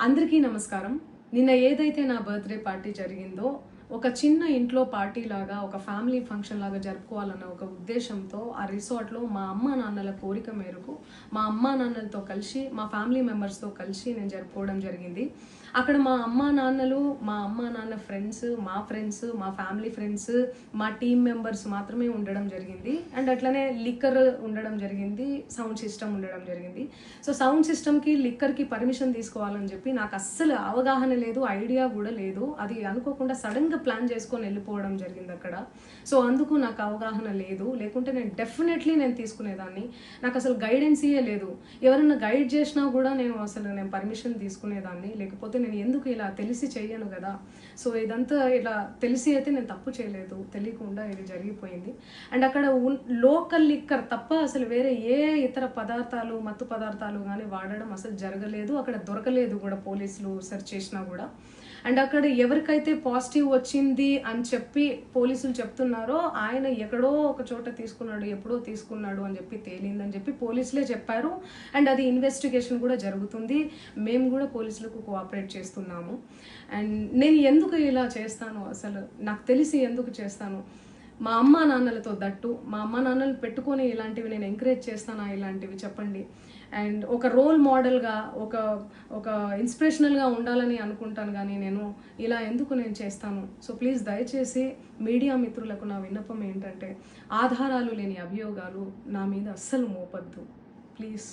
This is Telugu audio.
అందరికీ నమస్కారం. నిన్న ఏదైతే నా బర్త్డే పార్టీ జరిగిందో ఒక చిన్న ఇంట్లో పార్టీ లాగా ఒక ఫ్యామిలీ ఫంక్షన్ లాగా జరుపుకోవాలన్న ఒక ఉద్దేశంతో ఆ రిసార్ట్లో మా అమ్మా నాన్నల కోరిక మేరకు మా అమ్మా నాన్నలతో కలిసి మా ఫ్యామిలీ మెంబర్స్తో కలిసి నేను జరుపుకోవడం జరిగింది. అక్కడ మా అమ్మా నాన్నలు, మా అమ్మా నాన్న ఫ్రెండ్స్, మా ఫ్యామిలీ ఫ్రెండ్స్, మా టీమ్ మెంబర్స్ మాత్రమే ఉండడం జరిగింది. అండ్ అట్లనే లిక్కర్ ఉండడం జరిగింది, సౌండ్ సిస్టమ్ ఉండడం జరిగింది. సో సౌండ్ సిస్టమ్కి లిక్కర్కి పర్మిషన్ తీసుకోవాలని చెప్పి నాకు అస్సలు అవగాహన లేదు, ఐడియా కూడా లేదు. అది అనుకోకుండా సడన్గా ప్లాన్ చేసుకొని వెళ్ళిపోవడం జరిగింది అక్కడ. సో అందుకు నాకు అవగాహన లేదు, లేకుంటే నేను డెఫినెట్లీ తీసుకునేదాన్ని. నాకు అసలు గైడెన్సీయే లేదు. ఎవరైనా గైడ్ చేసినా కూడా నేను పర్మిషన్ తీసుకునేదాన్ని, లేకపోతే నేను ఎందుకు ఇలా తెలిసి చెయ్యను కదా. సో ఇదంతా ఇలా తెలిసి అయితే నేను తప్పు చేయలేదు, తెలియకుండా ఇది జరిగిపోయింది. అండ్ అక్కడ లోకల్ లిక్కర్ తప్ప అసలు వేరే ఏ ఇతర పదార్థాలు, మత్తు పదార్థాలు కానీ వాడడం అసలు జరగలేదు. అక్కడ దొరకలేదు కూడా, పోలీసులు సెర్చ్ చేసినా కూడా. అండ్ అక్కడ ఎవరికైతే పాజిటివ్ వచ్చింది అని చెప్పి పోలీసులు చెప్తున్నారో ఆయన ఎక్కడో ఒక చోట తీసుకున్నాడు, ఎప్పుడో తీసుకున్నాడు అని చెప్పి తేలిందని చెప్పి పోలీసులే చెప్పారు. అండ్ అది ఇన్వెస్టిగేషన్ కూడా జరుగుతుంది. మేము కూడా పోలీసులకు కోఆపరేట్ చేస్తున్నాము. అండ్ నేను ఎందుకు ఇలా చేస్తాను, అసలు నాకు తెలిసి ఎందుకు చేస్తాను? మా అమ్మా నాన్నలతో దట్టు, మా అమ్మా నాన్నలు పెట్టుకొని ఇలాంటివి నేను ఎంకరేజ్ చేస్తానా? ఇలాంటివి చెప్పండి. అండ్ ఒక రోల్ మోడల్గా, ఒక ఇన్స్పిరేషనల్గా ఉండాలని అనుకుంటాను, కానీ నేను ఇలా ఎందుకు చేస్తాను? సో ప్లీజ్ దయచేసి మీడియా మిత్రులకు నా విన్నపం ఏంటంటే, ఆధారాలు లేని అభియోగాలు నా మీద అస్సలు మోపద్దు ప్లీజ్.